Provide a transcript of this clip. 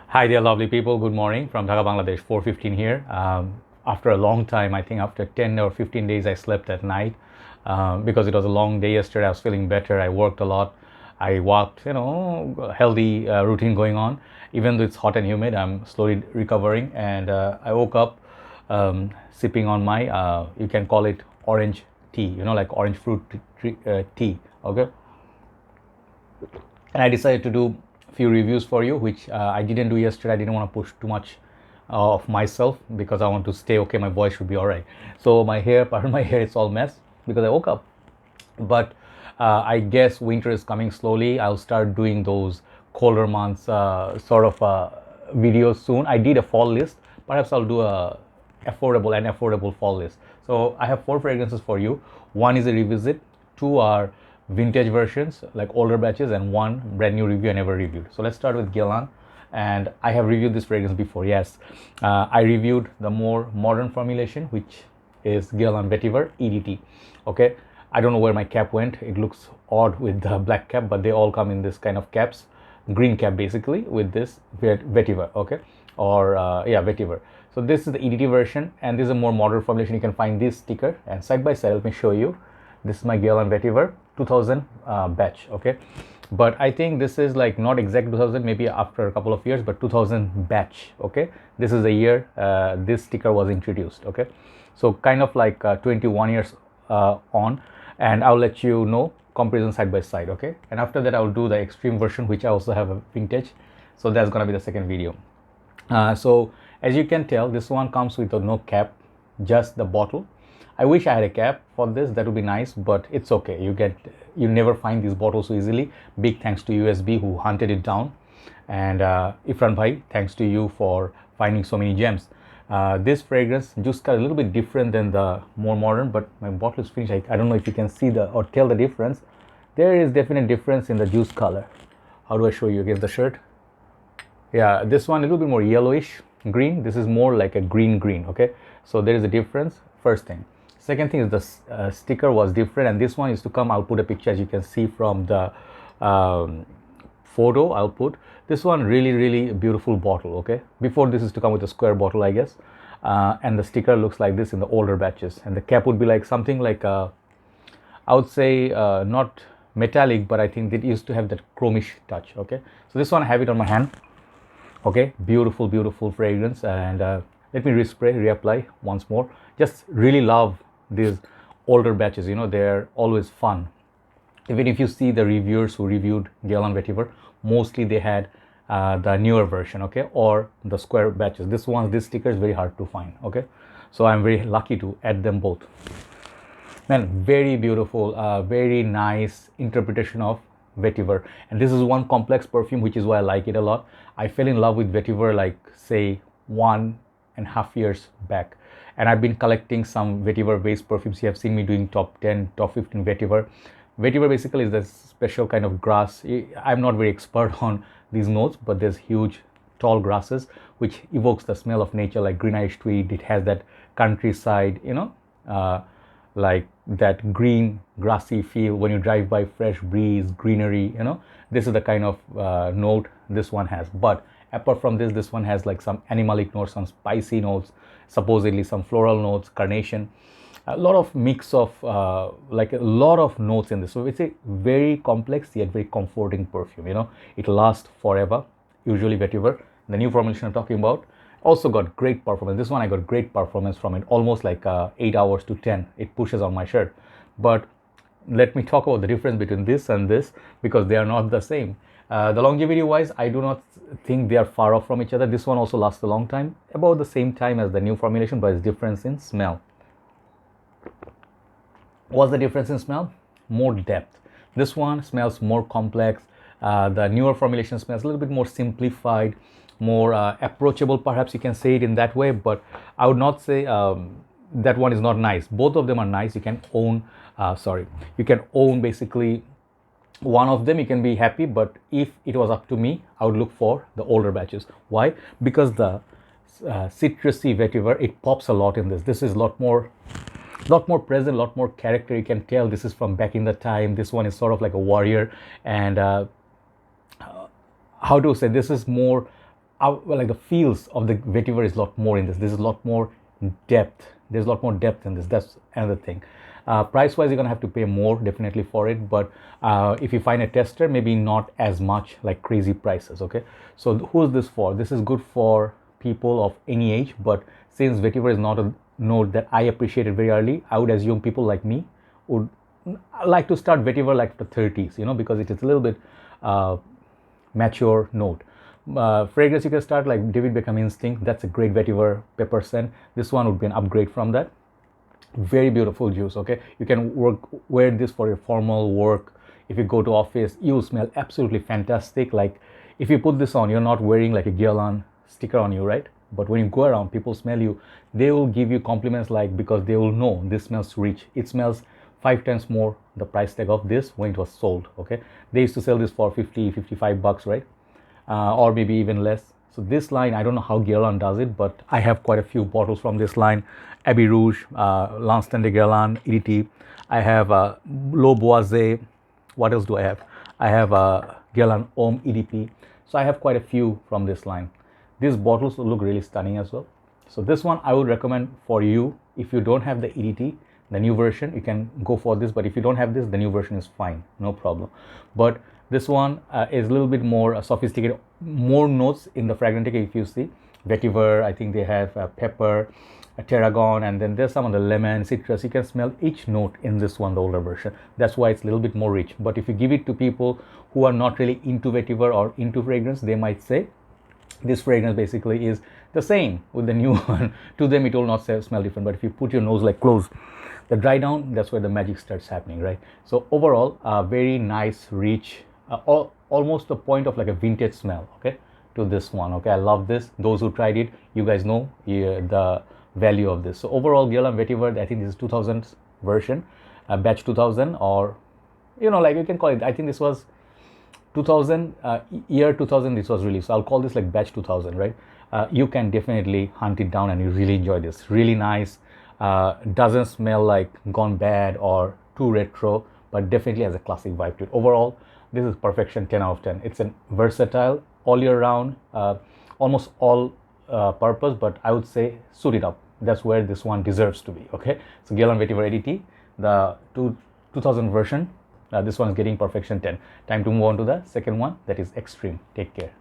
Hi there, lovely people. Good morning from Dhaka, Bangladesh. 4:15 here. After a long time, I think after 10 or 15 days, I slept at night because it was a long day yesterday. I was feeling better. I worked a lot. I walked, healthy routine going on. Even though it's hot and humid, I'm slowly recovering. And I woke up sipping on my, you can call it orange tea, like orange fruit tea. Okay. And I decided to do a few reviews for you, which I didn't do yesterday. I didn't want to push too much of myself because I want to stay okay. My voice should be all right. So my hair, pardon my hair, it's all mess because I woke up. But I guess winter is coming slowly. I'll start doing those colder months videos soon. I did a fall list. Perhaps I'll do a affordable fall list. So I have four fragrances for you. One is a revisit, two are vintage versions like older batches, and one brand new review I never reviewed. So let's start with Guerlain. And I have reviewed this fragrance before. Yes, I reviewed the more modern formulation, which is Guerlain Vetiver EDT. Okay, I don't know where my cap went. It looks odd with the black cap, but they all come in this kind of caps, green cap basically, with this Vetiver. Okay, or Vetiver. So this is the EDT version, and this is a more modern formulation. You can find this sticker, and side by side, let me show you. This is my Guerlain Vetiver 2000 batch. Okay, but I think this is like not exact 2000, maybe after a couple of years, but 2000 batch. Okay, this is the year this sticker was introduced. Okay, so kind of like 21 years on, and I'll let you know comparison side by side. Okay, and after that I'll do the extreme version, which I also have a vintage, so that's gonna be the second video. So as you can tell, this one comes with no cap, just the bottle. I wish I had a cap for this. That would be nice, but it's okay. You never find these bottles so easily. Big thanks to USB who hunted it down, and Ifran Bhai, thanks to you for finding so many gems. This fragrance juice color a little bit different than the more modern, but my bottle is finished. I don't know if you can see or tell the difference. There is definite difference in the juice color. How do I show you against the shirt? Yeah, this one a little bit more yellowish green. This is more like a green. Okay, so there is a difference. First thing. Second thing is the sticker was different, and this one is to come. I'll put a picture, as you can see from the photo. I'll put this one, really beautiful bottle. Okay, before this is to come with a square bottle, I guess, and the sticker looks like this in the older batches, and the cap would be like something like I would say not metallic, but I think it used to have that chromish touch. Okay, so this one I have it on my hand. Okay, beautiful fragrance, and let me reapply once more. Just really love these older batches. They're always fun. Even if you see the reviewers who reviewed Guerlain Vetiver, mostly they had the newer version, okay, or the square batches. This sticker is very hard to find. Okay, so I'm very lucky to add them both. Man, very beautiful, very nice interpretation of Vetiver, and this is one complex perfume, which is why I like it a lot. I fell in love with Vetiver like say 1.5 years back, and I've been collecting some Vetiver based perfumes. You have seen me doing top 10, top 15 Vetiver. Vetiver basically is this special kind of grass. I'm not very expert on these notes, but there's huge tall grasses which evokes the smell of nature, like greenish tweed. It has that countryside, like that green grassy feel when you drive by, fresh breeze, greenery. This is the kind of note this one has. But apart from this one has like some animalic notes, some spicy notes, supposedly some floral notes, carnation, a lot of mix of like a lot of notes in this. So it's a very complex yet very comforting perfume. It lasts forever. Usually Vetiver, the new formulation I'm talking about, also got great performance. This one I got great performance from it, almost like 8 hours to 10. It pushes on my shirt. But let me talk about the difference between this and this, because they are not the same. The longevity wise, I do not think they are far off from each other. This one also lasts a long time, about the same time as the new formulation, but it's difference in smell. What's the difference in smell? More depth. This one smells more complex. The newer formulation smells a little bit more simplified, more approachable, perhaps you can say it in that way. But I would not say that one is not nice. Both of them are nice. You can own basically one of them. You can be happy, but if it was up to me, I would look for the older batches. Why? Because the citrusy Vetiver, it pops a lot in this. This is a lot more present, a lot more character. You can tell this is from back in the time. This one is sort of like a warrior, and how to say, this is more well, like the feels of the vetiver is a lot more in this. This is a lot more depth. There's a lot more depth in this. That's another thing. Price wise, you're gonna have to pay more definitely for it, but if you find a tester, maybe not as much, like crazy prices. Okay, so who's this for? This is good for people of any age, but since vetiver is not a note that I appreciated very early, I would assume people like me would like to start vetiver like the 30s, you know, because it is a little bit mature note. Fragrance you can start like David Beckham Instinct. That's a great vetiver pepper scent. This one would be an upgrade from that. Very beautiful juice. Okay, you can wear this for your formal work. If you go to office, you smell absolutely fantastic. Like if you put this on, you're not wearing like a Guerlain sticker on you, right? But when you go around, people smell you, they will give you compliments, like, because they will know this smells rich. It smells 5 times more the price tag of this when it was sold. Okay, they used to sell this for 50-55 bucks, right? Or maybe even less. So this line, I don't know how Guerlain does it, but I have quite a few bottles from this line. Abbey Rouge, L'Instant de Guerlain, EDT. I have L'Eau Boisée. What else do I have? I have Guerlain Homme EDP. So I have quite a few from this line. These bottles look really stunning as well. So this one I would recommend for you. If you don't have the EDT, the new version, you can go for this. But if you don't have this, the new version is fine, no problem. But this one is a little bit more sophisticated, more notes in the Fragrantica. If you see vetiver, I think they have pepper, tarragon, and then there's some of the lemon, citrus. You can smell each note in this one, the older version. That's why it's a little bit more rich. But if you give it to people who are not really into vetiver or into fragrance, they might say this fragrance basically is the same with the new one. To them, it will not smell different. But if you put your nose like close, the dry down, that's where the magic starts happening, right? So overall, very nice, rich, almost the point of like a vintage smell. Okay, to this one. Okay, I love this. Those who tried it, you guys know the value of this. So overall, Guerlain Vetiver, I think this is 2000 version, batch 2000, or you know, like you can call it. I think this was 2000, year 2000 this was released. So I'll call this like batch 2000, right? You can definitely hunt it down and you really enjoy this. Really nice. Doesn't smell like gone bad or too retro, but definitely has a classic vibe to it. Overall, this is perfection, 10 out of 10. It's a versatile, all year round, almost all purpose, but I would say suit it up. That's where this one deserves to be. Okay, so Guerlain Vetiver ADT, the 2000 version. This one is getting perfection 10. Time to move on to the second one, that is Extreme. Take care.